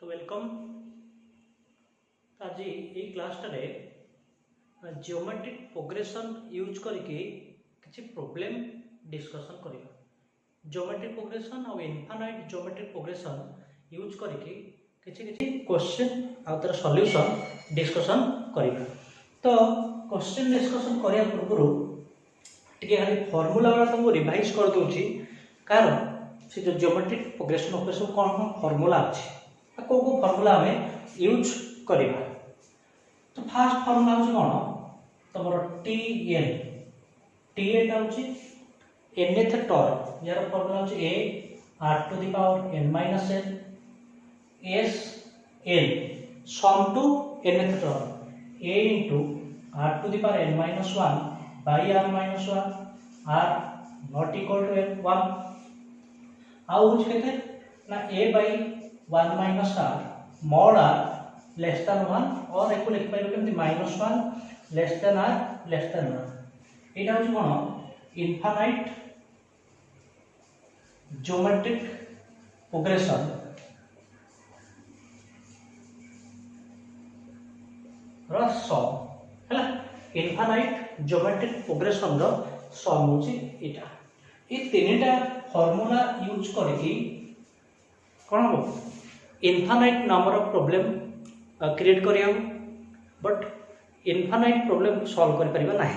तो वेलकम आज ये क्लास टारे जियोमेट्रिक प्रोग्रेशन यूज करके किसी प्रॉब्लम डिस्कशन करिबा। जियोमेट्रिक प्रोग्रेशन और इनफाइनाइट जियोमेट्रिक प्रोग्रेशन यूज करके किसी किसी क्वेश्चन और तार सॉल्यूशन डिस्कशन करिबा। तो क्वेश्चन डिस्कशन करिया पूर्व टिके खाली फार्मूला वाला तुमको रिवाइज कर दूची, कारण से जो जियोमेट्रिक प्रोग्रेशन ऊपर सब कौन कौन फार्मूला अच्छे को फार्मूला हमें यूज करिबा। तो फास्ट फार्मूला होची कोन तमरो टीएन टीएन होची nth टर्म, यार फार्मूला होची a r to the power n minus n s n sum to nth term a into r to the power n minus 1 by r minus 1 r not equal to n 1 आउ होची केते ना a by 1 minus r mod r less than 1 और एको लिख पाइबो केमति minus 1 less than r less than 1। एटा होची कोन infinite geometric progression रो सम हैला। Infinite geometric progression रो सम होची एटा। ए तीनटा फार्मूला यूज करके कोन हो infinite number of problem create करिया, बट इनफाइनाइट प्रॉब्लम सॉल्व कर परिबा नाही,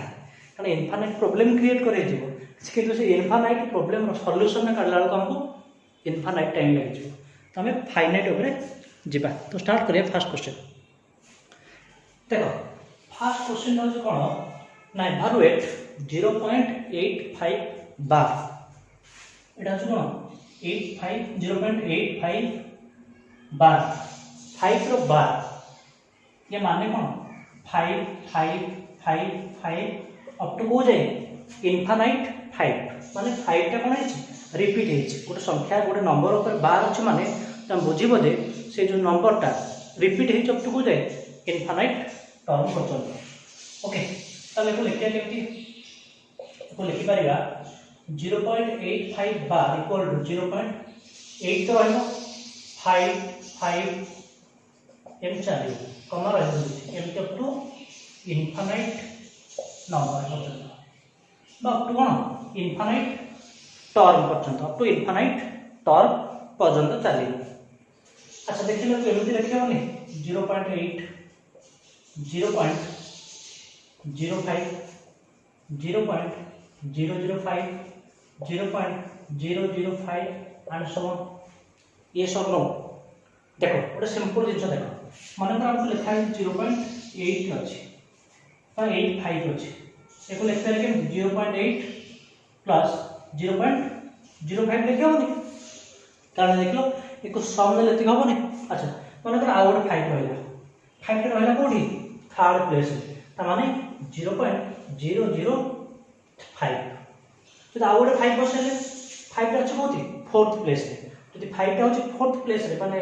कारण इनफाइनाइट प्रॉब्लम क्रिएट करे जिवो किंतु से इनफाइनाइट प्रॉब्लम रो सॉल्यूशन में काढला को हमको इनफाइनाइट टाइम लाग जिवो। तो हमें फाइनाइट ऊपर जिबा। तो स्टार्ट करिया फर्स्ट क्वेश्चन। देखो फर्स्ट क्वेश्चन हो कोन ना इवैल्यूएट 0.85 बार। एटा हो कोन 0.85 बार 5 रो बार ये माने कोन 5 5 5 5 अप टू को जाए इनफाइनाइट 5 माने 5 टा कोन है रिपीट है गोटे संख्या गोटे नंबर ऊपर बार अछि माने तुम बुझिबो जे से जो नंबर टा रिपीट है अप टू को जाए इनफाइनाइट टर्म पर्यंत। ओके तले को लिखिया केमति को लिखि परिबा 0.85 बार इक्वल टू 0.8 तो रहबो 5 5 एम चलिए कमा रहबो M up to infinite number पर्यंत अप टू कोन इनफाइनाइट टर्म पर्यंत अप टू इनफाइनाइट टर्म पर्यंत चलिए। अच्छा देखिलो तो एमति लिखियो ने 0.8 0.05 0.005 0.005 एंड सो ऑन। ये सब नो देखो गोटे सिंपल जिनिस देखो मन हमको लिखा है 0.8 अछि तो 85 अछि एको लिखते के 0.8 प्लस 0.05 लिखे होनी, कारण देख लो एको सम में लेते होबो नहीं। अच्छा मन कर आ गोटे 5 रहला 5 टा रहला कोठी थर्ड प्लेस त माने 0.005 तो आ गोटे 5 बसले 5 टा अछि कोठी फोर्थ प्लेस रे। यदि 5 टा होची फोर्थ प्लेस रे माने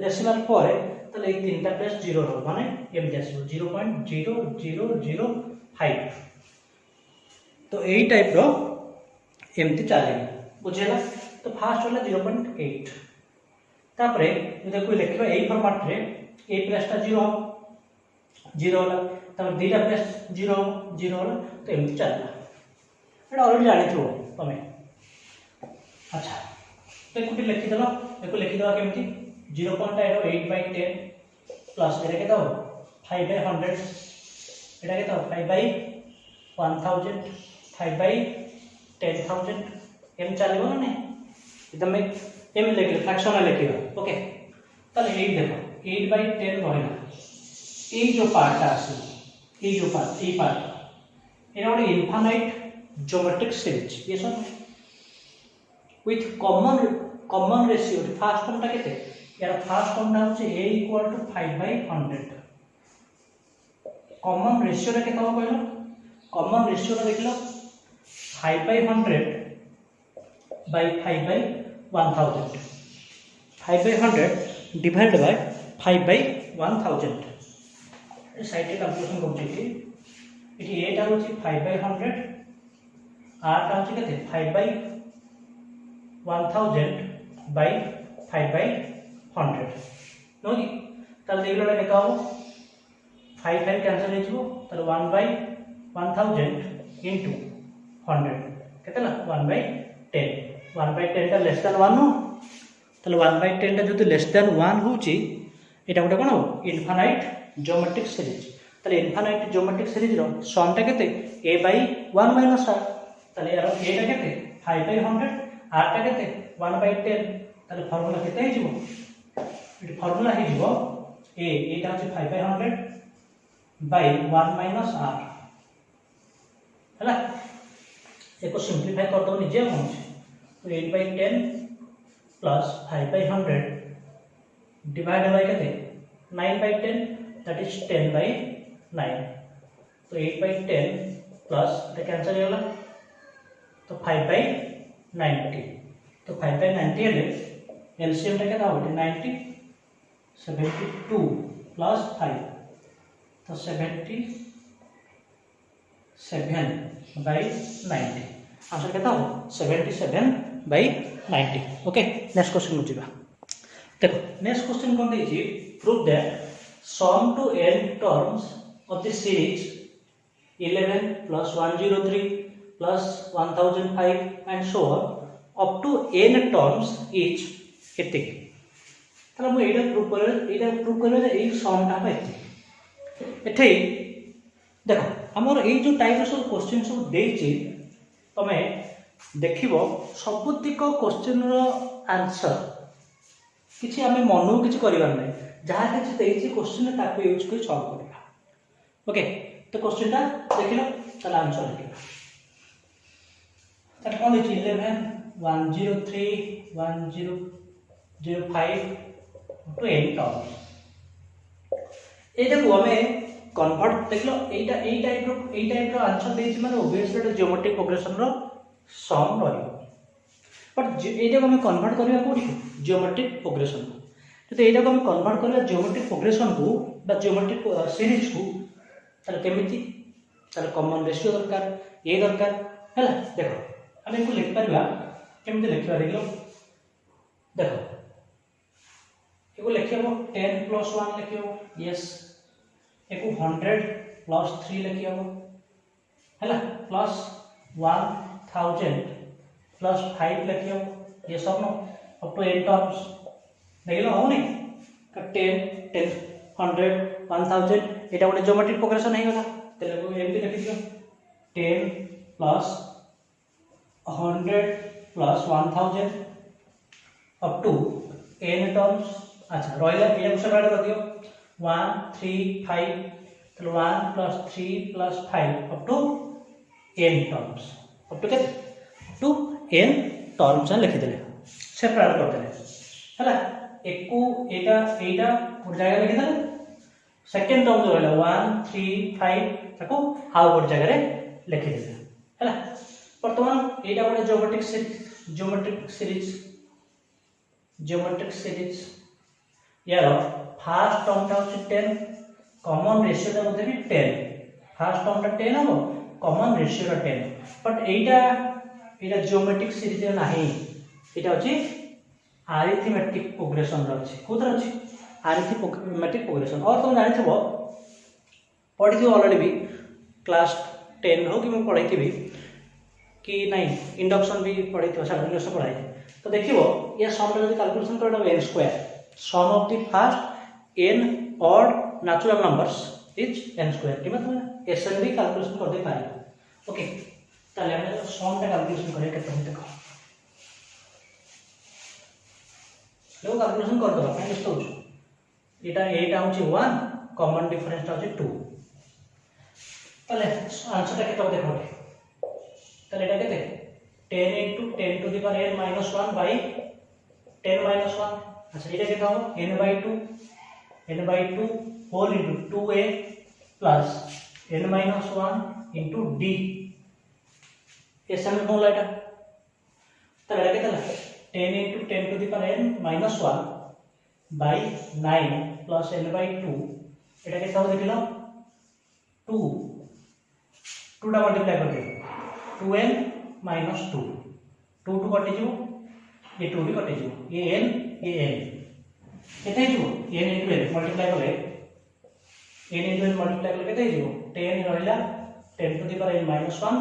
डेसिमल पर तले एक तीनटा प्लेस 0 हो माने एम आसीबो 0.0005। तो एई टाइप रो एमति चले बुझेला। तो फर्स्ट होला 0.8 तापरे यदि कोई लिखबा एई फॉर्मेट रे ए प्लस टा 0 0 होला तापर दीटा प्लस 0 0 होला तो एमति चलला। एटा ऑलरेडी जानि थो तमे। अच्छा तो एक लिखि दलो एको लिखि दवा केमति 0.8 by 10 प्लस एटा के दो 5 by 100 एटा के दो 5 by 1000 5 by 10000 एम चलेबो ना एकदम एम लिखि फ्रैक्शन में लिखिबा। ओके तले ए देखो 8 by 10 रहला ए जो पार्ट आसी ए जो पार्ट ए पार्ट एटा ଗୋଟେ इनफाइनाइट ज्योमेट्रिक सीरीज ये सब with common ratio first form टा केते यार फर्स्ट फॉर्म टा होचे a equal to 5 by 100। Common ratio रे केते हो कहलो कॉमन रेशियो रे देखलो 5 by 100 by 5 by 1000 5 by 100 divided by 5 by 1000 A side रे कैलकुलेशन करछि कि एटी a टा होची 5 by 100 r टा होची केते 5 by 1000 by 5 by 100 नो कि ताले देखला केता हो 5 5 कैंसिल हो जिवो ताले 1 by 1000 into 100 केतला 1 by 10 1 by 10 टा लेस देन 1 नो ताले 1 by 10 टा जदि लेस देन 1 होची एटा गोटे कोन हो इनफाइनाइट ज्योमेट्रिक सीरीज ताले इनफाइनाइट ज्योमेट्रिक सीरीज रो सम टा केते a by 1 minus r ताले यार a टा केते 5 by 100 r टा केते 1 by 10 ताले फार्मूला केते हे जिवो इट फार्मूला हे जिवो a एटा होची 5 by 100 by 1 minus r हला एको सिंपलीफाई कर दो निजे हम तो 8 by 10 plus 5 by 100 divided by केते 9 by 10 that is 10 by 9 तो 8 by 10 plus এটা कैंसिल होला तो 5 by 90 तो 5 by 90 हेले एलसीएम टा केता होते 90 72 plus 5 तो 77 by 90 आंसर केता हो 77 by 90 ओके नेक्स्ट क्वेश्चन मुझिबा देखो नेक्स्ट क्वेश्चन कोन देछि prove that sum to n terms of the series 11 plus 103 plus 1005 and so on up to n terms each केते तला मु एटा प्रूव करे जे एई सम टा पाइते एठे देखो हमर एई जो टाइप ऑफ क्वेश्चन सब देछि तमे देखिबो सबुतिक क्वेश्चन रो आंसर किछि हमें मनू किछि करिवार नै जहाँ किसी देछि क्वेश्चन ताको यूज कर सॉल्व करबा ओके तो क्वेश्चन टा देखिलो ताला आंसर लिखिबा त कोन देछि 11 103 1005 टू n टर्म्स एटा को हमें कन्वर्ट देखलो एटा ए टाइप रो आंसर देछि माने ऑब्वियसली एटा ज्योमेट्रिक प्रोग्रेशन रो सम रहइबो बट एटा को हमें कन्वर्ट करबा कोठी ज्योमेट्रिक प्रोग्रेशन तो एटा को हम कन्वर्ट करला ज्योमेट्रिक प्रोग्रेशन को बा ज्योमेट्रिक सीरीज को ताले केमिति ताले कॉमन रेशियो दरकार ए दरकार हैला देखो हम इनको लिख परबा केमिति लिखबा देखलो देखो एको लिखियो 10 plus 1 लिखियो यस एको 100 plus 3 लिखियो हैला प्लस 1000 plus 5 लिखियो ये सब नो अप टू n टर्म्स देखिलो होनी 10 10 100 1000 एटा गोटे ज्योमेट्रिक प्रोग्रेशन हे गला तले को एमती लिखि दियो 10 plus 100 plus 1000 up to n terms अच्छा रोइला एटा को सेपरेट कर दियो 1 3 5 तो 1 plus 3 plus 5 up to n terms up to केते up to n terms लिखि देले सेपरेट कर देले हला एको एटा गोटे जगह लिखि देले सेकंड टर्म जो रहला 1 3 5 ताको हाउ गोटे जगह रे लिखि देले हला वर्तमान एटा गोटे ज्योमेट्रिक सीरीज यार फर्स्ट टर्म टा होची 10 कॉमन रेशियो टा मध्ये भी 10 फर्स्ट टर्म टा 10 हो कॉमन रेशियो टा 10 बट एटा ज्योमेट्रिक सीरीज नाही एटा होची अरिथमेटिक प्रोग्रेशन अछि कोथर अछि अरिथमेटिक प्रोग्रेशन और तुम जानि थबो पढि थी ऑलरेडी भी क्लास 10 हो कि मैं पढाई थी कि नहीं इंडक्शन भी पढाई थी इंडक्शन पढाई तो देखिबो ये सम रे जदी कैलकुलेशन करबा n square sum of the first n odd natural numbers is n square कि मतलब एसएन भी कैलकुलेशन कर दे पाए ओके ताले हम सम टा कैलकुलेशन करे केते देखो लो कैलकुलेशन कर दो मैं लिस्ट होछु एटा होची 1 कॉमन डिफरेंस टा होची 2 ताले आंसर टा केते देखो ताले एटा केते 10 into 10 to the power n minus 1 by 10 minus 1 अच्छा एटा केते हो n by 2 whole into 2a plus n minus 1 into d एसन में होला एटा ताले एटा केते 10 into 10 to the power n minus 1 by 9 plus n by 2 एटा केते हो देखिलो 2 टा मल्टीप्लाई कर दियो 2n minus 2 कटि जो ये 2 भी कटि जो ये n केते हिजो n into n मल्टीप्लाई कले n into n मल्टीप्लाई कले केते हिजो 10 रहला 10 to the power n minus 1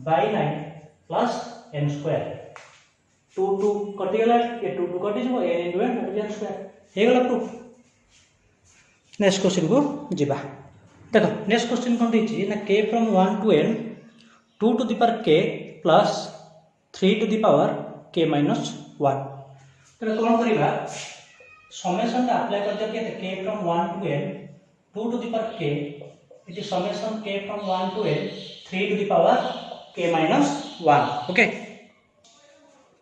by 9 plus n square 2 2 कटि गला ये 2 2 कटि जबो n into n n square हे गला प्रूफ। नेक्स्ट क्वेश्चन को जीवा देखो नेक्स्ट क्वेश्चन कोन दैछि ना k from 1 to n 2 to the power k plus 3 to the power k minus 1 तो कोन करिबा समेशन अप्लाई करते के k from 1 to n 2 to the power k it is summation k from 1 to n 3 to the power k minus 1 okay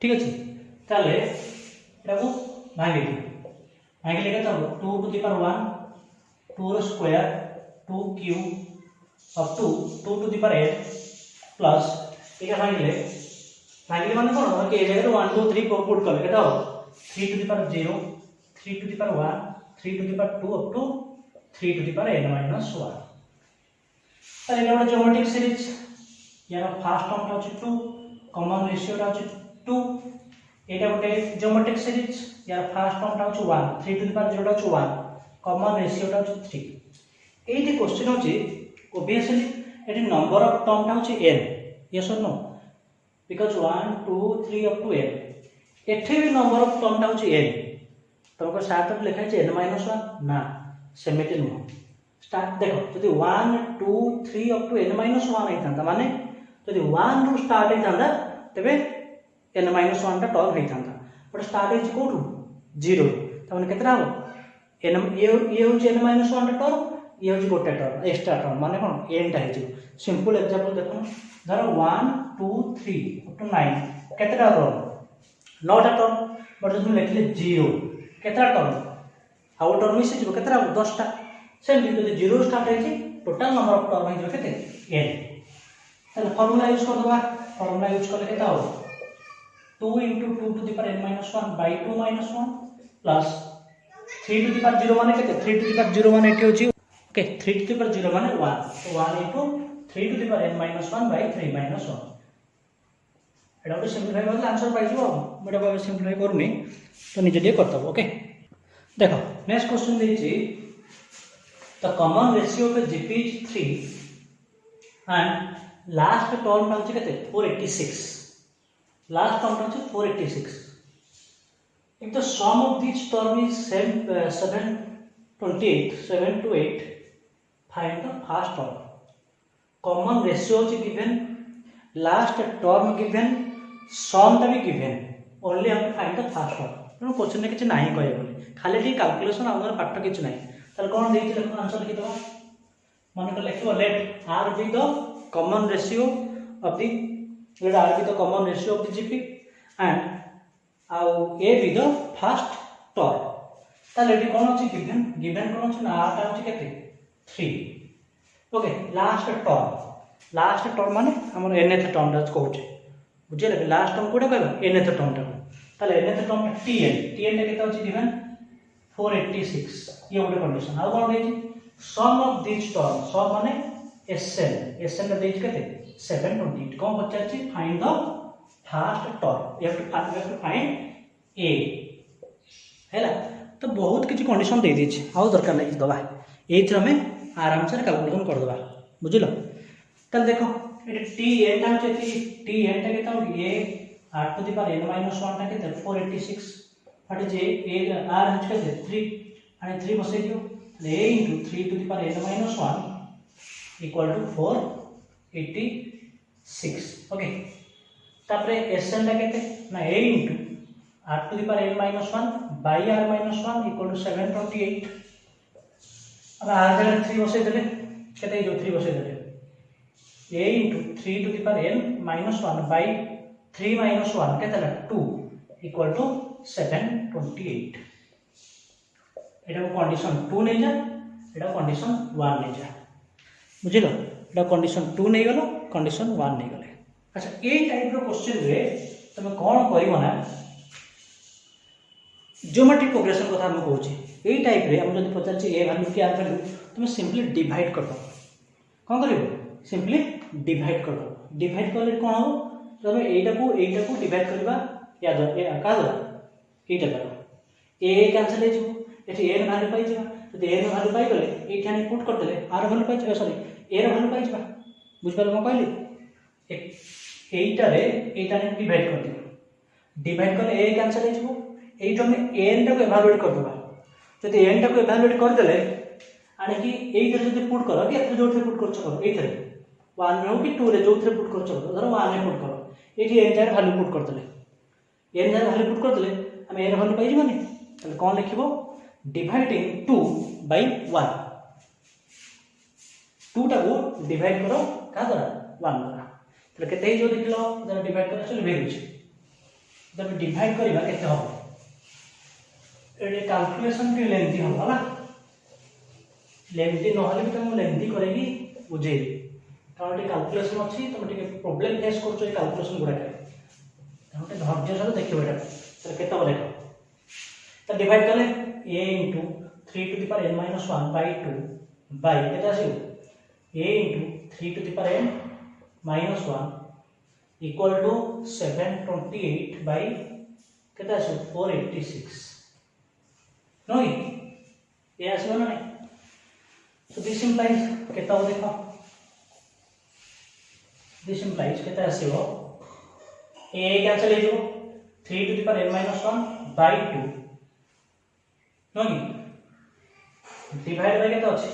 ठीक अछि ताले एटा को भागी लेके तो 2 to the power 1 2 रो square 2 cube up to 2 to the power n plus एटा भागिले माने कोन के जगह 1 2 3 पुट कर केटा 3 to the power 0 3 to the power 1 3 to the power 2 up to 3 to the power n minus 1 ताले एटा ଗୋଟେ ज्योमेट्रिक सीरीज यार फर्स्ट टर्म टा 2 कॉमन रेशियो टा 2 एटा ଗୋଟେ ज्योमेट्रिक सीरीज यार फर्स्ट टर्म टा 1 3 to the power 0 टा 1 कॉमन रेशियो टा 3 एटी क्वेश्चन होची ऑब्वियसली एटी नंबर ऑफ टर्म टा n यस और no because 1 2 3 up to n एठे भी नंबर ऑफ टर्म टा n तुमको साथ में लिखा है n minus 1 ना सेमिति नो स्टार्ट देखो यदि 1 2 3 अप टू n minus 1 आई था माने यदि 1 रू स्टार्ट आई था तबे n minus 1 टा टर्म आई था बट स्टार्ट इज कोठू 0 त माने केतना हो n ये हो n minus 1 टा टर्म ये हो गोटे टर्म एक्स्ट्रा टर्म माने कोन n टा है सिंपल एग्जांपल देखो धरो 1 2 3 अप टू 9 केतना टर्म 9 टा टर्म बट जब लिखले 0 केतना टर्म आउ टर्म मिस जो केतना 10 टा सेम यदि 0 स्टार्ट है टोटल नंबर ऑफ टर्म है केते n ताले फार्मूला यूज कर दबा फार्मूला यूज करले केता हो 2 into 2 to the power n minus 1 by 2 minus 1 plus 3 to the power 0 माने केते 3 to the power 0 माने एठी होची ओके 3 to the power 0 माने 1 तो 1 into 3 to the power n minus 1 by 3 minus 1 एटा को सिंपलीफाई करले आंसर पाइ जबो मेटा को सिंपलीफाई करनी तो निजे लिए करतब ओके देखो नेक्स्ट क्वेश्चन देछि the common ratio of GP is 3 and last term टा केते 486 लास्ट टर्म टा 486 if the sum of these term is 728 find the first term common ratio is given last term given sum टा भी given only हम find the first term तो question में किछ नाही कहय बोली खाली ठी कैलकुलेशन हमर पाठ किछ नाही तार कोन देइ छै आंसर लिखि दबा मन को लिखो let r be the common ratio of the let r be the common ratio of the gp and आउ A be the first term ताले एटी कोन अछि गिवन कोन अछि ना r टा अछि केते 3 ओके लास्ट टर्म माने हमर nth टर्म टा कहउछ बुझिले लास्ट टर्म कोटा कहबा nth टर्म टा ताले nth टर्म tn टा केते अछि गिवन 486 ये ଗୋଟେ कंडीशन आ कोन देछि sum of this term sum माने sn टा देछि केते 728 कोन बच्चा अछि find the first term you have to find A हैला तो बहुत किछि कंडीशन दे दी छै आउ दरकार नै दबा एथि हमें आराम से कैलकुलेशन कर दबा बुझिलो तल देखो एटा टी एन टा छै टी एन टा केता A 8 to the power n minus 1 टा केता 486 फटे जे ए आर h के 3 आणि 3 बसे दियो a into 3 to the power n minus 1 equal to 486 okay तापरे एसएन टा केते ना a into 8 to the power n minus 1 by r minus 1 equal to 728 अब r जगह 3 बसे देले केते जो 3 बसे देले a into 3 to the power n minus 1 by 3 minus 1 केते ला 2 equal to 728 एटा कंडीशन 2 नै जा एटा कंडीशन 1 नै जा बुझिलो एटा कंडीशन 2 नै गेलो कंडीशन 1 नै गेले अच्छा ए टाइप रो क्वेश्चन रे तमे कोन करिवो ना ज्योमेट्रिक प्रोग्रेशन कथा हम कहूची ए टाइप रे हम जदी पचार छी ए वैल्यू के आर वैल्यू तुम सिंपली डिवाइड कर दो कोन करिवो सिंपली डिवाइड कर दो डिवाइड करले कोन हो तमे एटा को डिवाइड करबा या का दो एटा करो ए कैंसिल हे जो एठी n वैल्यू पाई जिबा जदि n वैल्यू पाई गले एठी हम पुट कर देले r वैल्यू पाई सॉरी a र वैल्यू पाई जिबा बुझ पालो म कहली एटा रे एटा ने डिवाइड कर दियो डिवाइड करले a कैंसिल हो जिवो एठी हम n टा को इवैल्यूएट कर देबा जदि n टा को इवैल्यूएट कर देले आने कि एथरे जदि पुट करो कि एथरे जोथरे पुट करछ करो एथरे 1 रे हो कि 2 रे जोथरे पुट करछ करो धरो 1 रे पुट करो एठी n जार वैल्यू पुट कर देले n जार वैल्यू पुट कर देले हम a र वैल्यू पाई जिबानी तले कोन लिखिबो डिवाइडिंग 2 बाय 1 2 टा को डिवाइड करो का द्वारा 1 द्वारा तले केते ही जो देखलो जरा डिवाइड करले चल भेल छै जब डिवाइड करबा केते हो एडे कैलकुलेशन के लेंथी हो ना लेंथी न हले भी तुम लेंथी करेगी बुझे कारण टे कैलकुलेशन अछि तुम टे प्रॉब्लम फेस करछो ए कैलकुलेशन गुडा के तुम टे धैर्य सहित देखियो एटा तो केते हो देखो तो डिवाइड करले a * 3 to the power n - 1 by 2 by केते आसी a * 3 to the power n - 1 equal to 728 by केते आसी 486 नो ये आसी ना नहीं so this implies केता हो देखो this implies केता आसी हो a कैंसिल हो जो 3 to the power n - 1 by 2 no divide by केता अछि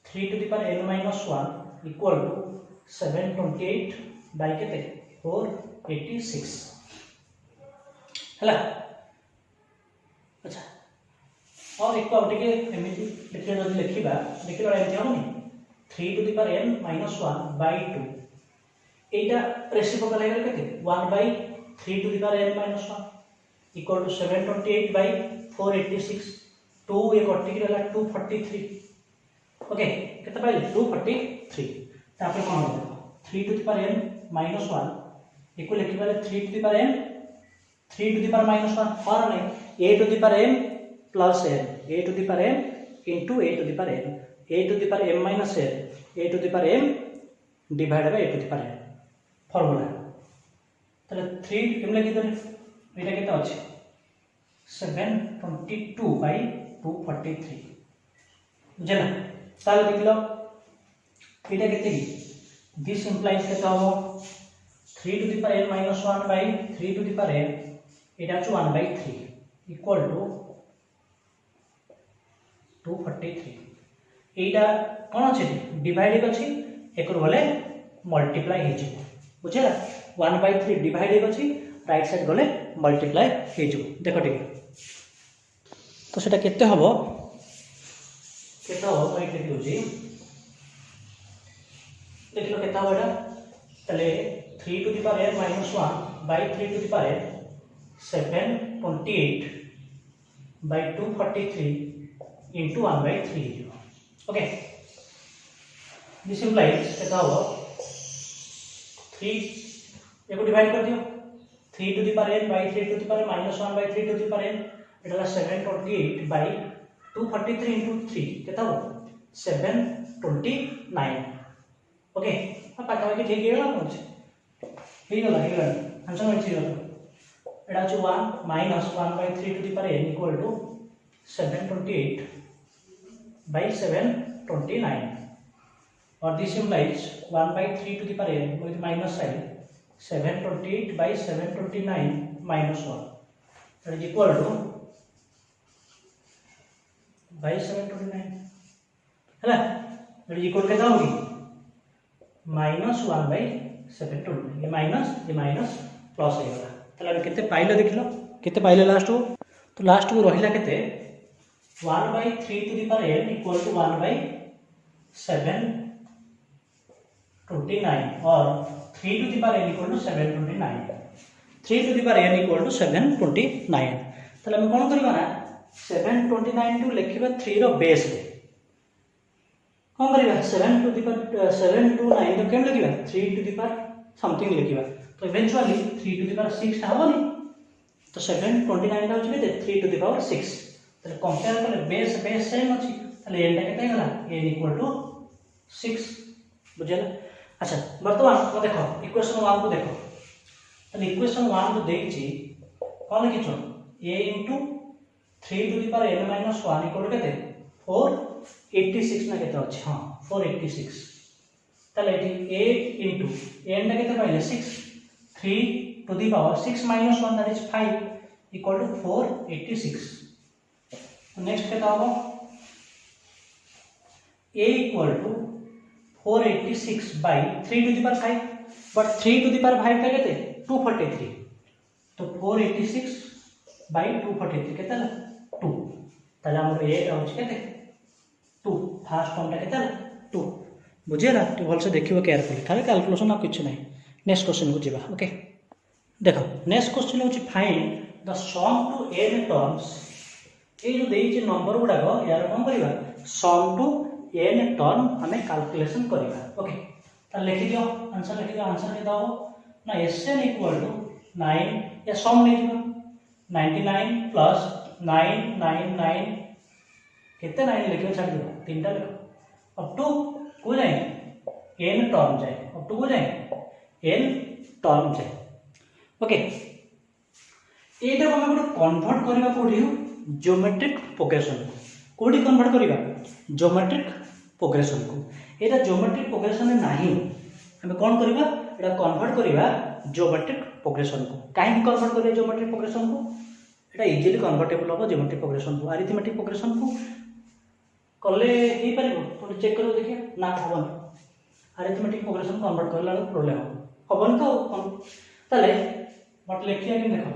3 to the power n - 1 equal to 728 by केते 486 हला अच्छा और एक बार टिके एमिति लिखले जदि लिखिबा देखिलो एमिति होनी 3 to the power n - 1 by 2 Etah reciprocal है केते 1 by 3 to the power n - 1 equal to 728 by 486 2 एक कटि के रहला 243 ओके केते पाइले 243 तापर कोन देखो 3 to the power n - 1 equal लिखिबा 3 to the power n 3 to the power -1 और नहीं a to the power m plus n a to the power m into a to the power n a to the power m minus n a to the power m divided by a to the power n formula तले 3 M लगी दरे एटा केता अछि 722 by 243 बुझला ताल देखलो एटा केते की this implies केता हो 3 to the power n - 1 by 3 to the power n एटा छु 1 by 3 equal to 243 एटा कोन अछि डिवाइडेड अछि एकर गले मल्टीप्लाई हे जे बुझला 1 by 3 डिवाइडेड अछि राइट साइड गले मल्टीप्लाई हे जे देखो ठीक तो सेटा केते हबो एटा लिखि होजी देखलो केता हो एटा तले 3 to the power n - 1 by 3 to the power n 728 by 243 into 1 by 3 okay this implies केता हो 3 एको डिवाइड कर दियो 3 to the power n by 3 to the power -1 by 3 to the power n Etah 728 by 243 into 3 केता हो 729 okay अब पाटा के ठीक गेला पहुंच हे गेला आंसर अछि एटा छु 1 minus 1 by 3 to the power n equal to 728 by 729 or this implies 1 by 3 to the power n with minus sign 728 by 729 minus 1 that is equal to by 729 है ना that is equal कितना होगी minus 1 by 729 ये minus plus है वाला तले हम कितने पाइले देखिलो कितने पाइले लास्ट को तो लास्ट को रहिला कितने 1 by 3 to the power n equal to 1 by 729 और 3 to the power n equal to 729 3 to the power n equal to 729 तले हम कोन करबा ना 729 टू लिखिबा 3 रो बेस रे कोन करबा 7 to the power 729 तो केम लिखिबा 3 to the power समथिंग लिखिबा तो इवेंचुअली 3 to the power 6 ता होनी तो 729 ता होची 3 to the power 6 तो कंपेयर करले बेस सेम अछि तले एटा केते गला n इक्वल टू 6 बुझला अच्छा वर्तमान को देखो इक्वेशन 1 को देखो तले इक्वेशन 1 को देखछि कोन लिखिछो a into 3 to the power n minus 1 equal to केते 486 ना केते अछि हां 486 ताले एठी 8 इनटू n टा केते पाइले 6 3 to the power 6 minus 1 that is 5 equal to 486 next केते होबो a equal to 486 by 3 to the power 5 but 3 to the power 5 टा केते 243 तो 486 by 243 केते 2 ताले हमर a टा होछ केते 2 फर्स्ट फॉर्म टा केते 2 बुझेला तो भल से देखियो केयरफुली खाली कैलकुलेशन आ किछ नै नेक्स्ट क्वेश्चन को जीवा ओके देखो नेक्स्ट क्वेश्चन होची find the sum to n terms ए जो देइछ नंबर गुडा को यार कोन करबा सम टू n टर्म हमें कैलकुलेशन करबा ओके त लिखि दियो आंसर के दाओ ना sn इक्वल टू 9 या सम ले दियो 99 प्लस 999 कितने 9 लिखियो छाड़ दियो तीनटा लिखो अप टू को जाए n टर्म जाए अप टू को जाए n टर्म जाए ओके एटा हम गोटे कन्वर्ट करबा कोडी ज्योमेट्रिक प्रोग्रेशन कोडी कन्वर्ट करबा ज्योमेट्रिक प्रोग्रेशन को एटा ज्योमेट्रिक प्रोग्रेशन नाही हम कोन करबा एटा कन्वर्ट करबा ज्योमेट्रिक प्रोग्रेशन को काहे कन्वर्ट करबा ज्योमेट्रिक प्रोग्रेशन को एटा इजीली कन्वर्टेबल हो ज्योमेट्रिक प्रोग्रेशन को अरिथमेटिक प्रोग्रेशन को कले ही परबो तो चेक करो देखिए ना होबन अरिथमेटिक प्रोग्रेशन कन्वर्ट करला प्रॉब्लम होबन तो तले बट लिखिया कि देखो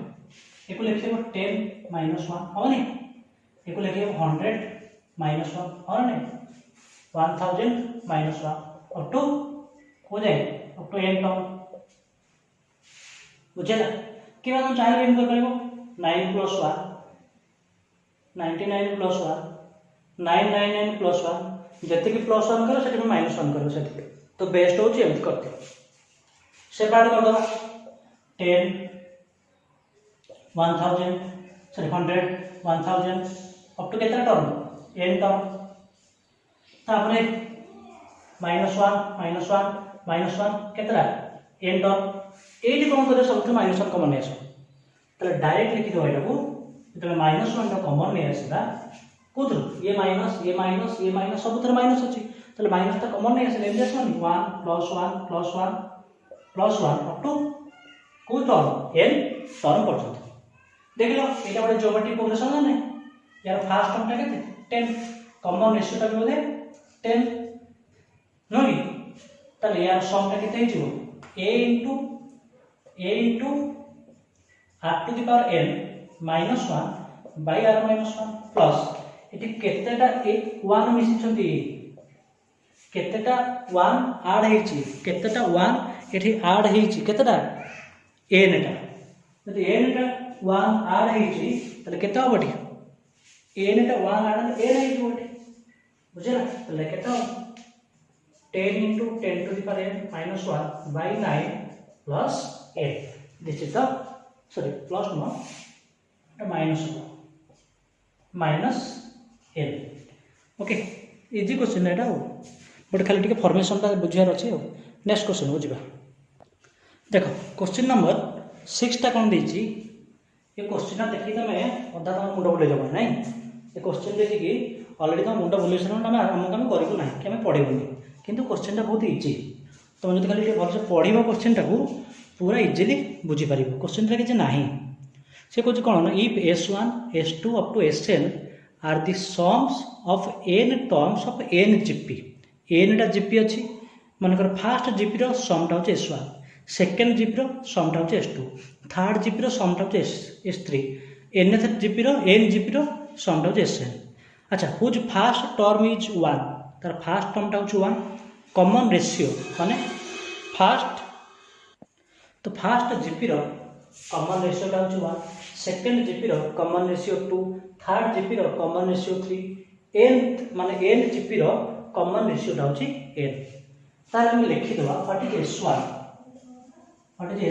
एको लिखियो 10 minus 1 हो नहीं एको लिखियो 100 minus 1 हो नहीं 1000 minus 1 और 2 हो जाए अब तो n टर्म बुझेला कि बात हम चाहे एम कर परबो 9 plus 1 99 plus 1 999 plus 1 जति कि प्लस 1 करो सेठी माइनस 1 करो सेठी तो बेस्ट होची एम करते सेपरेट कर दो 10 1000 सॉरी 100 1000 अप टू कितना टर्म n टर्म तापरे -1 कितना n टर्म एटी कोन करे सब माइनस 1 कॉमन नेस तले डायरेक्ट लिखि दो एटा को तले -1 टा कॉमन ने आसीला कोथु ये माइनस सब तरह माइनस अछि तले माइनस टा कॉमन ने आसीला एमजेस 1 +1 अप टू को टर्म n टर्म पर्यंत देख लो एटा बडे ज्योमेट्रिक प्रोग्रेशन है ना यार फर्स्ट टर्म टा केते 10 कॉमन रेशियो टा बोले 10 नो कि तले यार सम टा केते हिजो a into r to the power n minus 1 by r minus 1 plus eighty केतेटा 1 मिसी छथि केतेटा 1 ऐड हेछि केतेटा 1 एठी ऐड हेछि केतेटा n टा यदि n टा 1 ऐड हेछि तले केता होबटी n टा 1 ऐड n हेछि होबटी बुझला तले केता 10 into 10 to the power n minus 1 by 9 plus 8 this is the sorry plus no minus n okay easy question एटा हो बट खाली टिके फॉर्मेशन ता बुझियार अछि हो नेक्स्ट क्वेश्चन हो जिबा देखो क्वेश्चन नंबर 6 टा कोन देछि ये क्वेश्चन देखि तमे अधा तम मुंड बुले जब नै ये क्वेश्चन देखि कि ऑलरेडी तम मुंड बुले सर हम करिबो नै कि हम पढिबोनी किंतु क्वेश्चन टा बहुत इजी तुम जब खाली भल से पढ़ क्वेश्चन टाक पूरा इजिली बुझीपर क्वेश्चन टा कि नहीं से कौन कौन if s1 s2 up to sn are the sums of n terms of n GP n टा जीपी अच्छी मनकर फास्ट जीपी रो सम टा होचे s1 सेकंड जीपी रो सम टा होचे s2 थर्ड जीपी रो सम टा होचे s3 nth जीपी रो n जीपी रो सम टा होचे sn अच्छा हुज फास्ट टर्म इज 1 तार फास्ट टर्म टा होचे 1 कॉमन रेशियो माने फास्ट तो फास्ट जीपी रो कॉमन रेशियो टा होचे 1 सेकंड जीपी रो कॉमन रेशियो 2 थर्ड जीपी रो कॉमन रेशियो 3 nth माने n जीपी रो कॉमन रेशियो टा होचे n तार हम लिखि दवा what is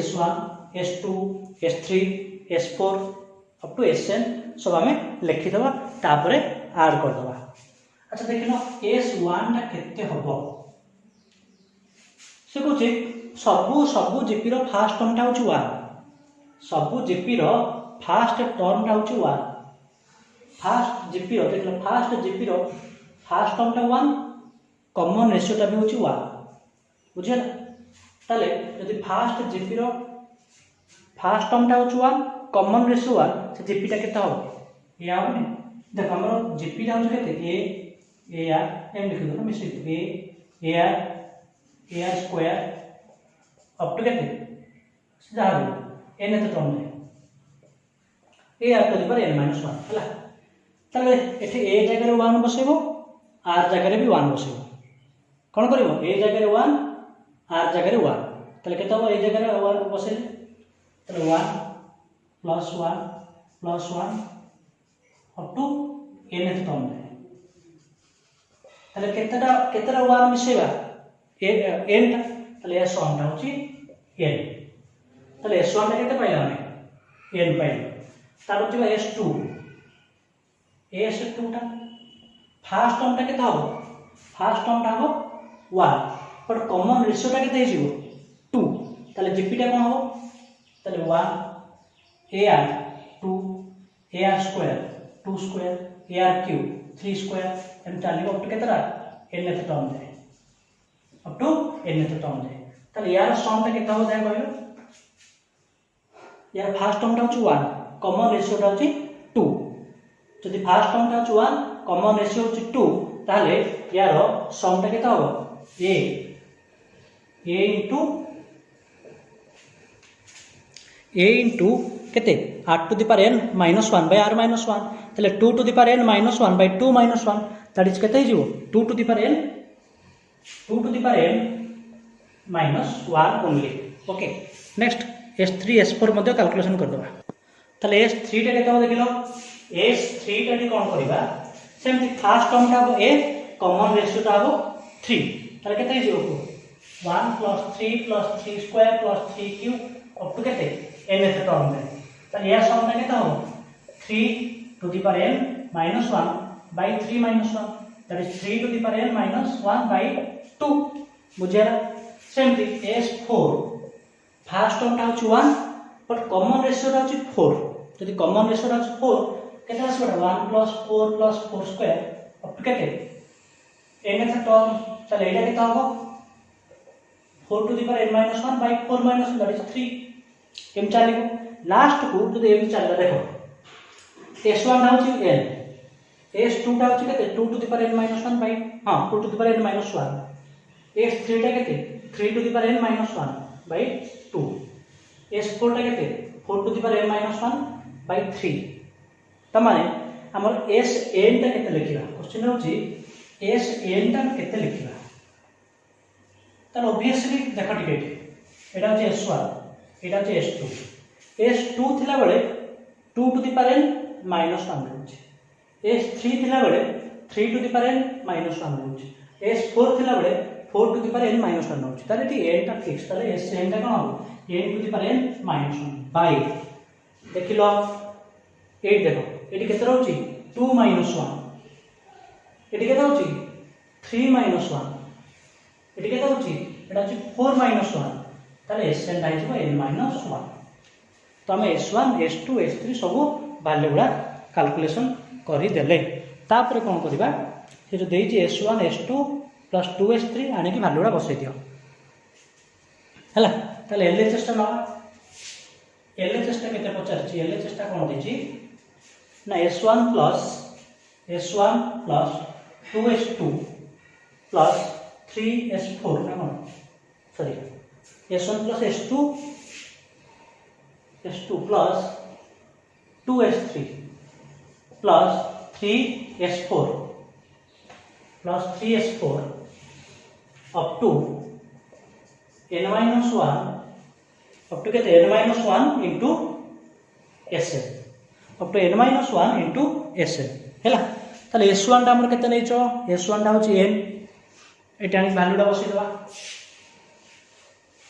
s1 s2 s3 s4 up to sn सब हमें लिखि दवा तापरे ऐड कर दवा अच्छा देखिनो s1 टा केते होबो से कहूँ सबू जीपी रो फास्ट टर्म टा होची 1 सबू जीपी रो फास्ट टर्म टा होची 1 फास्ट जीपी देख लो फास्ट जीपी फास्ट टर्मटा 1 कॉमन रेशियोटा भी होची 1 बुझिला ताले यदि फास्ट जीपी फास्ट टर्मटा होची 1 कॉमन रेशियो 1 से जीपीटा केते हो या होने देखो हमर जीपीटा हो केते ए आर एम लिख दो ना मिसित A R square up to केते जा nth term A R to the power n - 1 हला ताले एठी ए जगह रे 1 बसेबो आर जगह रे भी 1 बसेबो कोन करबो ए जगह रे 1 आर जगह रे 1 ताले केते हो ए जगह रे 1 बसे ताले 1 + 1 अप टू n एत टर्म ताले केतेटा 1 मिसेबा n ताले s1 टा होची n ताले s1 टा केते पाइला हमें n पाइला तार होची s2 टा फास्ट टर्म टा केते हो फास्ट टर्म टा हो 1 बट कॉमन रेशियो टा केते हिजिवो 2 ताले जीपी टा कोन हो ताले 1 ar 2 ar square 2 square ar cube 3 square एम चाली अप टू केतरा n एथ टर्म जाए अप टू n एथ टर्म जाए ताले यार सम टा केते हो जाए कहलो यार फास्ट टर्म टा होची 1 कॉमन रेशियो टा होची 2 जदि फास्ट टर्म टा होची 1 कॉमन रेशियो होची 2 ताले यार सम टा केते हो a into केते r to the power n minus 1 by r minus 1 ताले 2 to the power n minus 1 by 2 minus 1 that is केते हिजिवो 2 to the power n minus 1 only okay next s3 s4 मध्ये कैलकुलेशन कर दबा ताले s3 टा केते हो देखिलो s3 टा डी कोन करबा सेमति फास्ट टर्म टा हो a कॉमन रेशियो टा हो 3 ताले केते हिजिवो 1 + 3 + 3 स्क्वायर + 3 क्यूब अप टू केते n एथ टर्म में ताले या सम टा केते हो 3 to the power n minus 1 by 3 minus 1 that is 3 to the power n minus 1 by 2 बुझेरा सेमति s4 fast term टा होची 1 बट कॉमन रेशियो टा होची 4 यदि कॉमन रेशियो टा होची 4 केते आसबा 1 + 4 + 4 स्क्वायर अप टू केते n एथ टर्म चले एटा केते हो 4 to the power n minus 1 by 4 minus 1 that is 3 M चाली को लास्ट को जदि एम चलला देखो s1 टा होची n s2 टा होची केते 2 to the power n minus 1 by हां 2 to the power n minus 1 s3 टा केते 3 to the power n minus 1 by 2 s4 टा केते 4 to the power n minus 1 by 3 तमाने हमर sn टा केते लिखिबा क्वेश्चन होची sn टा केते लिखिबा त ऑब्वियसली देखो टिके एटा होची s1 एटा होची s2 थिला बेले 2 to the power n minus 1 होची s3 थिला बेले 3 to the power n minus 1 होची s4 थिला बेले 4 to the power n minus 1 होची ताले टी n टा फिक्स ताले sn टा कोन हो n to the power n minus 1 bye देखिलो 8 देखो एटी केते रहउची 2 minus 1 एटी केते होची 3 minus 1 एटी केते होची एटा होची 4 minus 1 ताले sn टा हिजो n minus 1 तो हम s1 s2 s3 सब वैल्यू गुडा कैलकुलेशन करि देले तापर कोन करबा से जो देई जे s1 s2 + 2s3 आने की वैल्यू गुडा बसै दियो हला ताले LHS टा LHS टा केते पचार छी LHS टा कोन देची ना s1 + 2s2 + 3s4 ना कोन sorry s1 + s2 plus 2s3 plus 3s4 up to n minus 1 up to get n minus 1 into sn up to n minus 1 into sn हैला ताले s1 टा हमर केते नैचो s1 टा होची n एटा नि value टा बसै दबा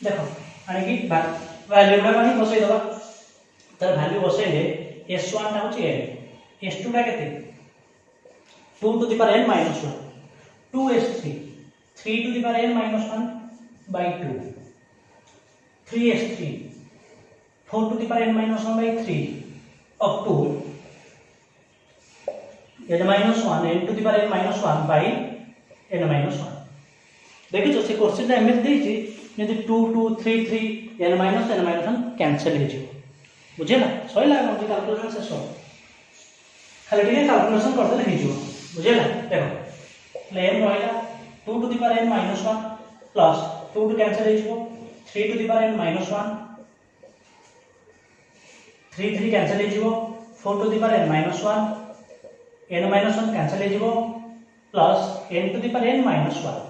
देखो आनी की वैल्यू टा माने बसै दबा तर वैल्यू बसैले s1 टा होची n s2 टा केते 2 to the power n minus 1 2s3 3 to the power n minus 1 by 2 3s3 4 to the power n minus 1 by 3 up to n minus 1 n to the power n minus 1 by n minus 1 देखिए से question टा MS देछि यदि 2 2 3 3 n minus 1 cancel हो जिवो बुझे ना सही लागो जे कैलकुलेशन से सो खाली टिके कैलकुलेशन कर देले हिजो बुझे ना देखो ले m रहला 2 to the power n minus 1 plus 2 to cancel हो जिवो 3 to the power n minus 1 3 3 cancel हो जिवो 4 to the power n minus 1 n minus 1 cancel हो जिवो plus n to the power n minus 1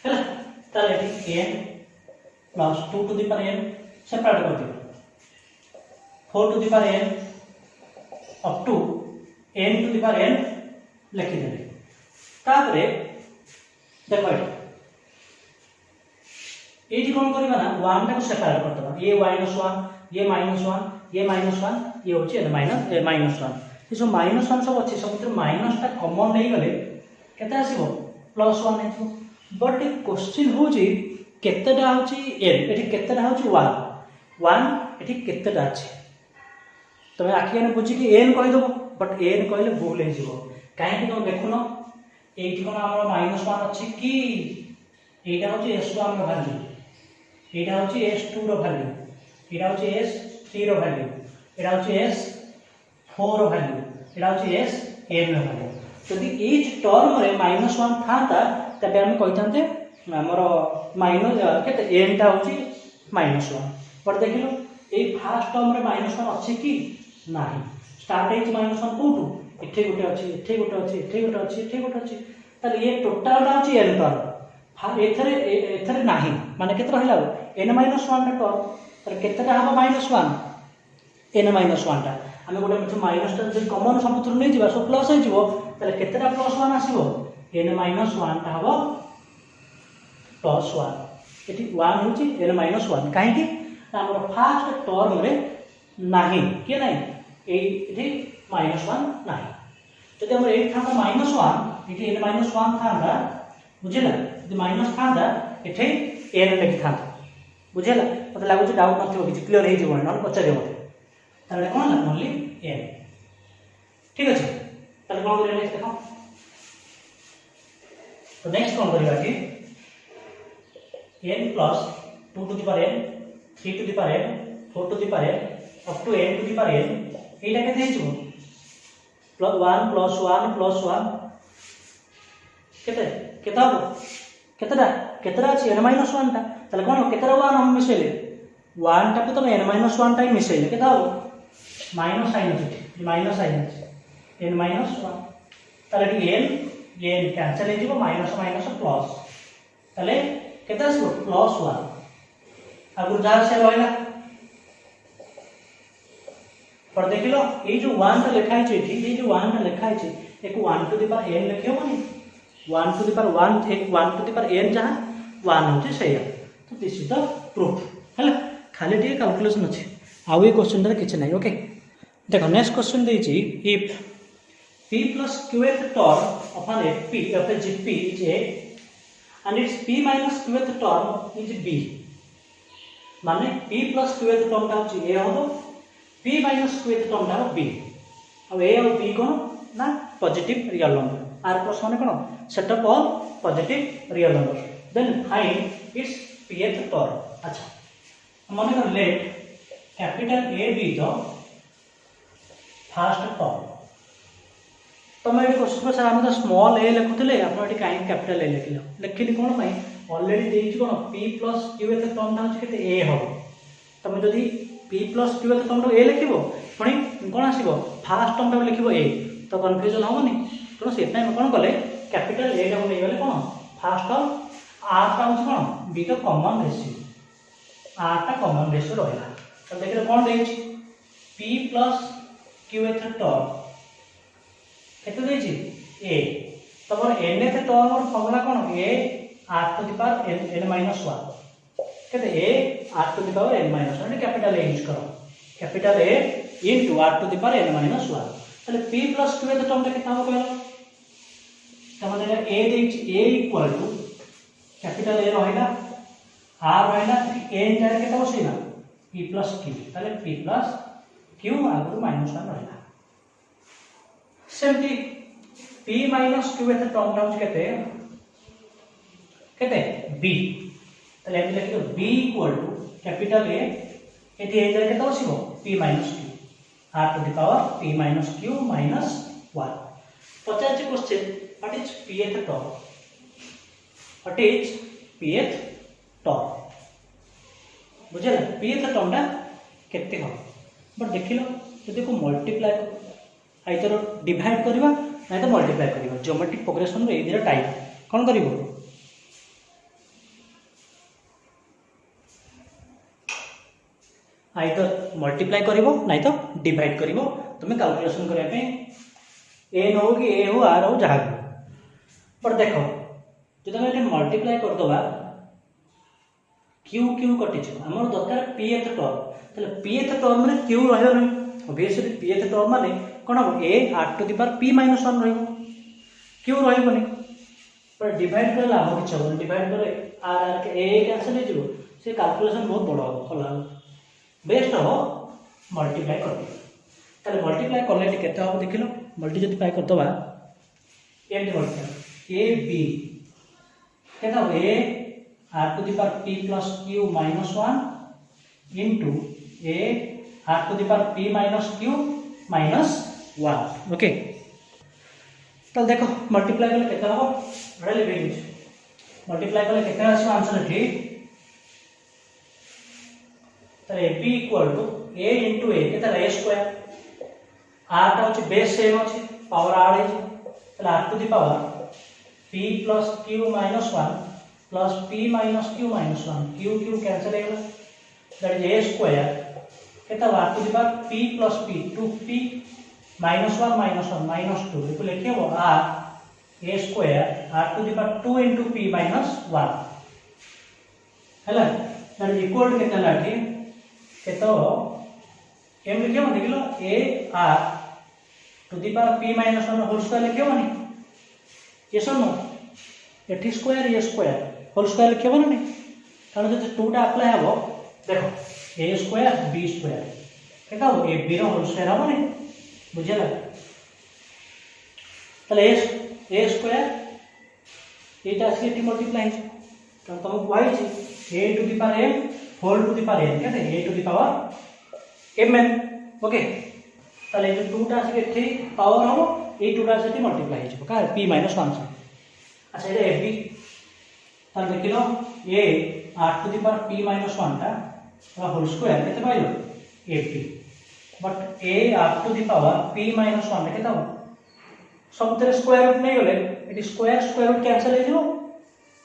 है ताले n plus 2 to the power n separate कर दियो 4 to the power n up to n to the power n लिखि देले तापरे देखो एठी कोन करबा ना 1 टा को सेपरेट कर दबा ये -1 ये -1 ये -1 ये होची -1 ये सब -1 सब अछि सब माइनस टा कॉमन नै गले केते आसीबो +1 आसीबो बट ए क्वेश्चन हो जी केतेटा होची n एठी केतेटा होची 1 1 एठी केतेटा अछि तमे आखि ने बुझी कि n कहि दबो बट n कहले भूल हे जिवो काहे कि तुम देखुनो एठी कोन हमर -1 अछि कि एटा होची s1 रो वैल्यू एटा होची s2 रो वैल्यू एटा होची s3 रो वैल्यू एटा होची s4 रो वैल्यू एटा होची sn रो वैल्यू यदि each टर्म रे -1 थाता तबे हम कहितांते हमर माइनस केते n टा होची -1 पर देखिलो ए फर्स्ट टर्म रे -1 अछि कि नाही स्टार्ट एज -1 कोटू एठे गोटे अछि एठे गोटे अछि एठे गोटे अछि एठे गोटे अछि तले ये टोटल टा अछि n टर्म एथरे नाही माने केते रहला n -1 टा टर्म तर केतेटा हबो -1 n -1 टा हमें गोटे मिछ माइनस टा जे कॉमन सबथुर नै जिबा सो प्लस हे जिवो तले केतेटा +1 आसीबो n -1 टा हबो +1 एठी 1 होची n -1 काहे कि हमर फर्स्ट टर्म रे नाही के नाही एठी -1 नाही जदि हमर एठी था -1 एठी n -1 थांदा बुझिला जदि माइनस थांदा एठी n लिखि थांदा बुझिला मते लागु जे डाउट नथिबो कि क्लियर हे जिवो न पछारे मते ताले कोन ला ओनली n ठीक अछि ताले कोन करिया नेक्स्ट देखो तो नेक्स्ट कोन करिया कि n plus 2 to the power n 3 to the power n 4 to the power n up to n to the power n एटा केते हिजो +1 + 1 + 1 केते केता हो केतेटा केतेटा अछि n -1 टा तले कोन केतेटा 1 हम मिसेले 1 टा को तो n -1 टा मिसेले केता हो माइनस साइन अछि माइनस साइन अछि n -1 तले n कैंसिल हे जिवो माइनस माइनस प्लस तले केता आसो +1 आगु जा से रहला पर देखिलो ए जो 1 टा लिखाइ छै ठीक ए जो 1 टा लिखाइ छै एक 1 टू द पावर n लिखियो माने 1 टू द पावर 1 थे 1 टू द पावर n जहां 1 होचे सही तो दिस इज द प्रूफ हला खाली टे कैलकुलेशन अछि आउ ए क्वेश्चन रे किछ नै ओके देखो नेक्स्ट क्वेश्चन दै छी if p plus qth term upon fp of the gp is a and its p minus qth term is b माने p plus qth term टा अछि a होबो p minus qth term टा b अब a और b कोन ना positive real number r plus माने कोन set of all positive real number then find its pth term अच्छा माने कर let capital A be the first term तो मैं ये क्वेश्चन सर हम तो स्मॉल a लिखुतले आपण एटी काई कैपिटल A लिखिलो लिखिली कोन पई ऑलरेडी देछि कोन p plus q एत टर्म ता केते a हो तमे जदी p plus q एत टर्म a लिखिबो पुनी कोन आसीबो फर्स्ट टर्म ता लिखिबो a तो कंफ्यूजन होबनी तो सेटा हम कोन कले कैपिटल A टा नै गले कोन फर्स्ट टर्म r ता होछि कोन b तो कॉमन रेशियो r ता कॉमन रेशियो रहला तो देखिलो कोन देछि p plus q एत टर्म केते देछि a तमर n एत टर्म और फॉर्मूला कोन a r to the power n -1 केते a r to the power n -1 capital A use करो capital A into r to the power n -1 तले p plus q एत टर्म केते हम कहलो तमने a देछि a equal to capital A रहैला r रहैला n जाय केते बसिना p plus q तले p plus q आगु -1 रहैला सेमती p माइनस q एथे टर्म डाउन केते केते b तले हम लिखियो b equal to capital A एटी ए जाके तो आसीबो p minus q r to the power p minus q minus 1 पचास question what is pth term what is pth term बुझे pth टर्म ना केते हो बट देखिलो जदि को मल्टीप्लाई आइदर डिवाइड करबा नै तो मल्टीप्लाई करबा ज्योमेट्रिक प्रोग्रेशन रे एदिरा टाइप कोन करबो आइदर मल्टीप्लाई करिवो नै तो डिवाइड करिवो तुमे कैलकुलेशन करिया पे ए न हो कि ए हो आर हो जहा पर देखो जदि हम मल्टीप्लाई कर दबा क्यू क्यू कटि छ हमर दरकार pth टर्म तले pth टर्म माने क्यू रहयो नै ऑब्वियसली pth टर्म माने कोन हो a r to the power p - 1 रहयो क्यू रहयो नै पर डिवाइड करला हम कि छ डिवाइड करे r r के a कैंसिल हो जिवो से कैलकुलेशन बहुत बड़ हो फला बेस्ट हो मल्टीप्लाई कर दे तले मल्टीप्लाई करले केते हो देखिलो मल्टी जति पाई कर दबा एम मल्टीप्लाई a b केता हो a r to the power p plus q minus 1 into a r to the power p minus q minus 1 okay तो देखो मल्टीप्लाई करले केते हो रेले वैल्यूज मल्टीप्लाई करले केते आसी आंसर एठी तले p equal to a into a केता a स्क्वायर r टा होची बेस सेम होची पावर r है तले r to the power p plus q minus 1 plus p minus q minus 1 q q cancel हो गया दैट इज a स्क्वायर केता r to the power p plus p 2p minus 1 minus 2 इसको लिखे वो r a square r to the power 2 into p minus 1 हैला that is equal to केता लाठी केतो एम लिखे मन देखिलो a r to the power p minus 1 whole square लिखे माने ये सुनो एठी स्क्वायर ये स्क्वायर होल स्क्वायर लिखे माने नहीं कारण जब 2 टा अप्लाई हबो देखो a स्क्वायर b स्क्वायर केता हो a b रो होल स्क्वायर हबो नहीं बुझेला तले a स्क्वायर एटा से एठी मल्टीप्लाई है कारण तुम y छै a to the power m whole to the power n कहते a to the power mn okay तले जो 2 टा से एठी पावर हबो ए 2 टा से मल्टीप्लाई हो का p - 1 से अच्छा ये ab तार देखिलो a r to the power p - 1 टा होल स्क्वायर केते पाइलो ab but a r to the power p - 1 केते हो सब तेरे स्क्वायर रूट नहीं होले एटी स्क्वायर रूट कैंसिल हो जिवो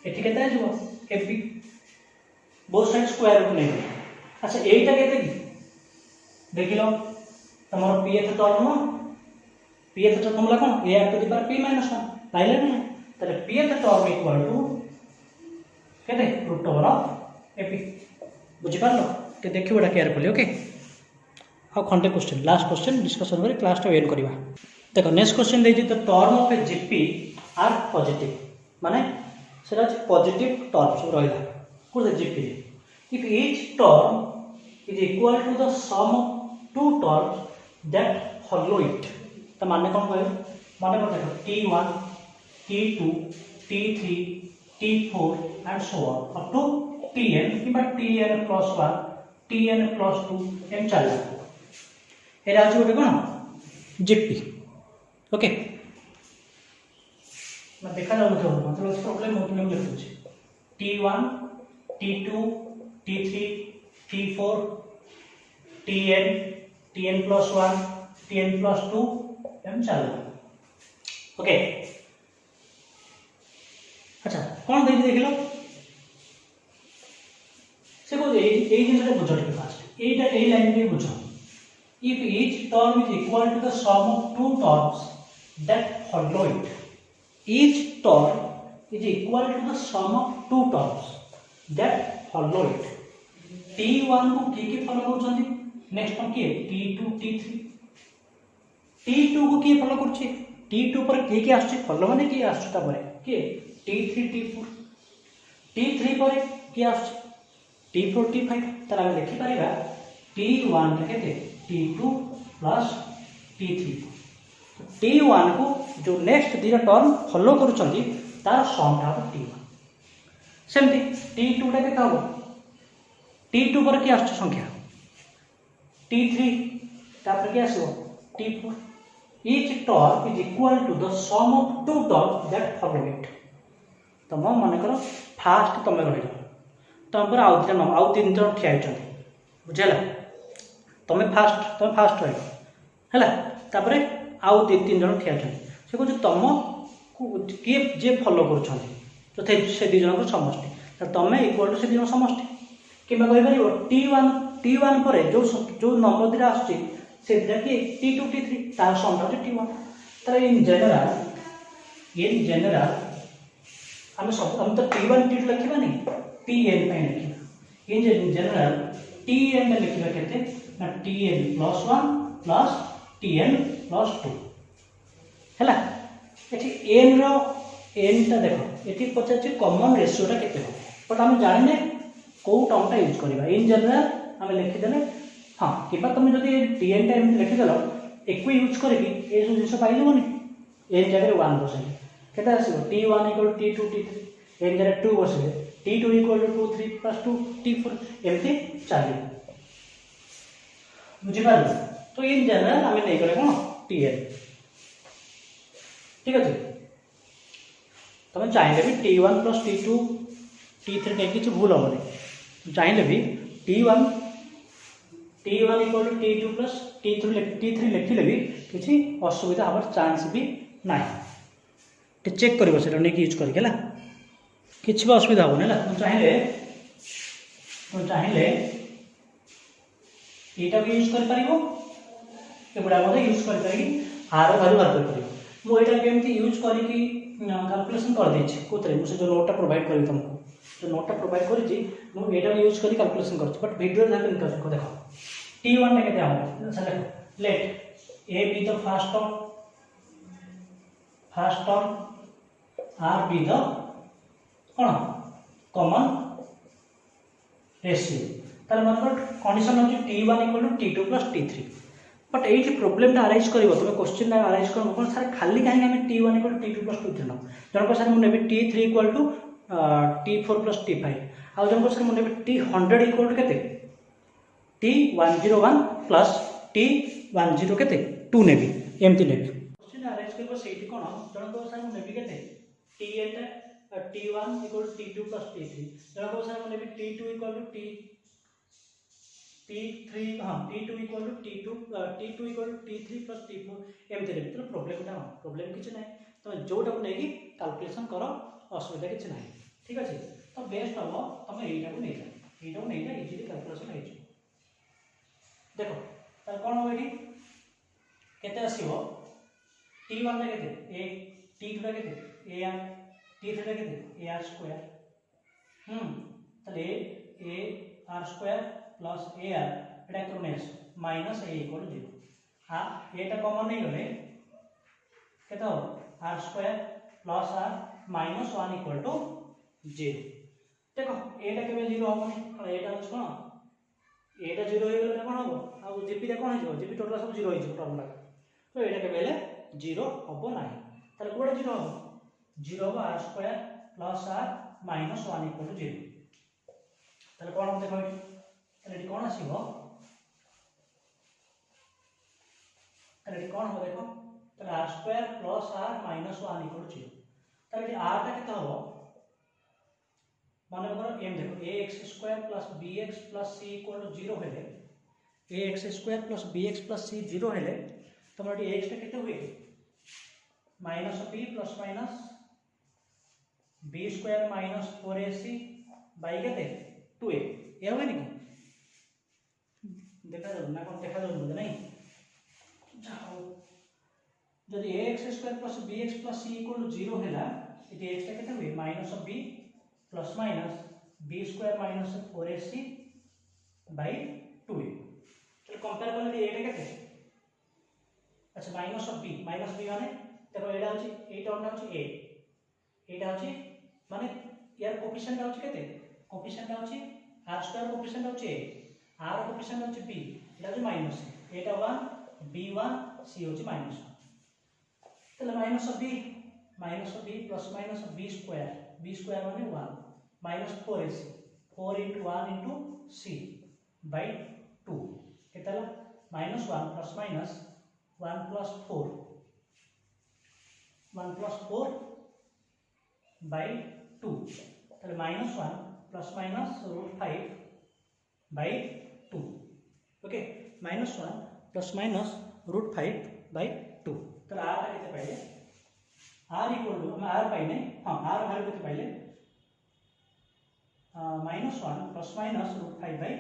एटी केते आ जिवो ab both side square root नहीं अच्छा एटा केते की देखिलो तमरो pth term pth term formula कोन a r to the power p - 1 पाइले ना तले pth टर्म इक्वल टू केते रूट ओवर ऑफ ab बुझि पारलो ते देखिबोडा केयरफुली ओके हाउ खंटे क्वेश्चन लास्ट क्वेश्चन डिस्कशन करी क्लास टा एंड करबा देखो next question the the term of a GP are positive माने सेटा पॉजिटिव टर्म सब रहला को the GP if each term is equal to the sum of two terms that follow it त माने कोन कहै माने कोन देखो t1 t2 t3 t4 and so on up to tn किबा tn plus 1 tn plus 2 एम चला एरा अछि ओटे कोन जीपी ओके मैं देखा जाऊ तो मतलब प्रॉब्लम हो तुम लिखो t1 t2 t3 t4 tn tn plus 1 tn plus 2 एम चला ओके अच्छा कौन दे देखिलो से को ए जिनसे बुझो के पास एटा ए लाइन पे बुझो if each term is equal to the sum of two terms that follow it each term is equal to the sum of two terms that follow it t1 को की फॉलो करछंती नेक्स्ट वन की t2 t3 t2 को की follow करछि t2 पर की आछछि follow माने की आछछि ता परे की t3 t4 t3 पर की आछछि t4 t5 तार हम देखि परिबा t1 केते t2 plus t3 T1 को जो नेक्स्ट दुटा टर्म फॉलो करूछंती तार सम टा T1 सेमती T2 टा केता हो T2 पर के आछ संख्या T3 तापर के आसो T4 each term is equal to the sum of two terms that follow it तम मन कर फास्ट तमे रही तम पर आउ दिन आउ तीन जन ठिया होचंती बुझला तमे फास्ट रही हैला तापर आउ तीन जन ठिया होचंती से को तम किए जे फॉलो करूछंती तो से दी जन को समष्टि त तमे इक्वल टू से दी जन समष्टि किबा कहि परिबो T1 पर जो नंबर दिरा आछी से दिरा कि T2 T3 तार सम टा T1 तर इन जनरल हम तो T1 T2 लिखिबा नहीं Tn पे लिखिबा इन जनरल Tn में लिखिबा केते ना Tn + 1 + Tn + 2 हैला एठी n रो n ता देखो एठी पचाछि कॉमन रेशियो टा केते हो बट हम जानिने को टर्म टा यूज करबा इन जनरल हम लिखि देले हां किबा तुम जदी Tn टा लिखि देलो एको यूज करबी ए जो जिंस पाइ जबोनी n जगह 1 बसे केता आसीबो T1 = T2 T3 n जगह 2 बसे T2 = 2 3 + 2 T4 एमती चली बुझि पाल तो इन जनरल हम नै करे कोन Tn ठीक अछि तुम चाहिले भी T1 + T2 T3 के किछ भूल होबनी चाहिले भी T1 = T2 + T3 लिखिले भी किछि असुविधा हबार चांस भी नाही टे चेक करबो सेटा नै यूज करकेला किछि भी असुविधा होबनी ला तो चाहिले एटा भी यूज कर परिबो एबडा मध्ये यूज कर करी आर वैल्यू बात कर परिबो मो एटा केमती यूज करी कि कैलकुलेशन कर दै छी कोतरे मु से जो नोट प्रोवाइड करी तुमको जो नोट प्रोवाइड करी छी मु एटा भी यूज करी कैलकुलेशन कर छी बट वीडियो ध्यान कर को देखो T1 टा केते हम select let a be the first term r be the कोन कॉमन रेशियो तार मतलब कंडीशन होची T1 = T2 + T3 बट एठी प्रॉब्लम टा अराइज करबो तमे क्वेश्चन ना अराइज करबो कोन सर खाली काहे हम T1 = T2 + T3 न जन को सर मु नेबे T3 = T4 + T5 आ जन को सर मु नेबे T100 = केते T101 + T10 केते 2 नेबी एमती नेबी क्वेश्चन अरेंज करबो सेठी कोन जन को सर मु नेबी केते T1 = T2 + T3 जन को सर मु नेबी T2 = T3 हां T2 = T2 = T3 + T4 एमती नेबी तो प्रॉब्लम किछ नै तो जोटा को नेकी कैलकुलेशन करो असुविधा किछ नै ठीक अछि तो बेस्ट हो तुम एटा को नेजा इजीली कैलकुलेशन हे देखो तार कोन हो एठी केते आसीबो T1 टा केते a T2 टा केते a r T3 टा केते a r स्क्वायर तले a r square plus a r Etah कोनेस minus a = 0 हां एटा कॉमन नै गले केते हो r square plus r minus 1 = 0 देखो एटा केबे 0 होबनी एटा होछ कोन एटा 0 हे गेले कोन होबो आ जीपी रे कोन हो जीपी टोटल सब 0 हो टर्म ला तो एटा के बेले 0 होबो नाही ताले कोडा 0 होबो 0 होबो r square plus r minus 1 = 0 ताले कोन हम देखो ताले कोन आसीबो ताले कोन हो देखो ताले r square plus r minus 1 = 0 ताले r टा केता होबो माने करो m देखो ax² + bx + c = 0 हेले ax² + bx + c 0 हेले तमरो x टा केते हुए -b + minus b² - 4ac by केते 2a ए होय नि देखा जाउ ना कोन देखा जाउ नै जाओ जदि ax² + bx + c = 0 हेला इते x टा केते हुए -b plus minus b² - 4ac by 2a चलो कंपेयर करले एटा केते अच्छा -b माने देखो एटा होची ए टर्म होची a एटा होची माने यार कोफिशिएंट होची केते कोफिशिएंट होची r² कोफिशिएंट होची a r कोफिशिएंट होची b एटा होची माइनस एटा 1 b1 c होची -1 minus of B plus minus B square माने 1 minus 4ac 4 into 1 into c by 2 केतला minus 1 plus minus 1 plus 4 by 2 ताले minus 1 plus minus √5 by 2 okay minus 1 plus minus √5 by 2 ताले r टा केते पाइले r equal to हम r पाइले हां r वैल्यू केते पाइले minus 1 plus minus √5 by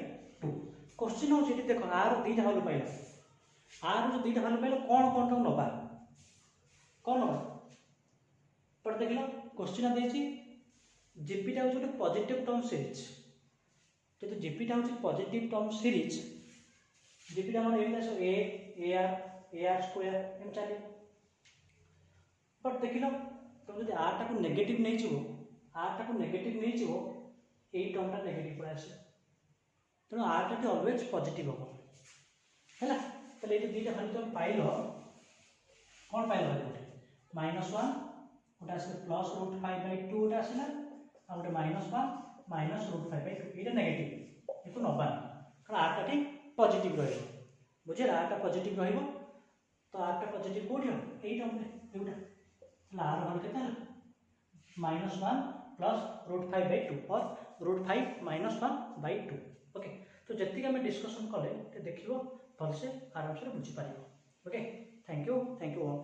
2 question हो जेटी देखो r दीटा वैल्यू पाइला r जो दीटा वैल्यू पाइला कोन तो नबा कोन नबा पर देखलो क्वेश्चन देछि जीपी टा होचे पॉजिटिव टर्म सीरीज तो जीपी टा होचे पॉजिटिव टर्म सीरीज जीपी टा हमर एम ar स्क्वायर एम चले बट देखिलो तुम जदि r टा को नेगेटिव नै छिवो एई टर्म टा नेगेटिव पड़ा आसे तो r टा ऑलवेज पॉजिटिव हो हैला तले ए दुईटा वैल्यू तुम पाइलो कोन पाइलो गोटे -1 गोटे आसे प्लस √5 by 2 गोटे आसेला आ गोटे -1 माइनस √5 by 2 एटा नेगेटिव एको नबा कारण r टा पॉजिटिव रहइबो बुझे r टा पॉजिटिव रहइबो तो r टा पॉजिटिव कोठी हो एई टर्म रे एउटा ला r वैल्यू केता -1 प्लस √5 by 2 और √5 -1 by 2 ओके तो जति के हम डिस्कशन कले ते देखिबो भलसे आराम से बुझी पारिबो ओके थैंक यू ऑल।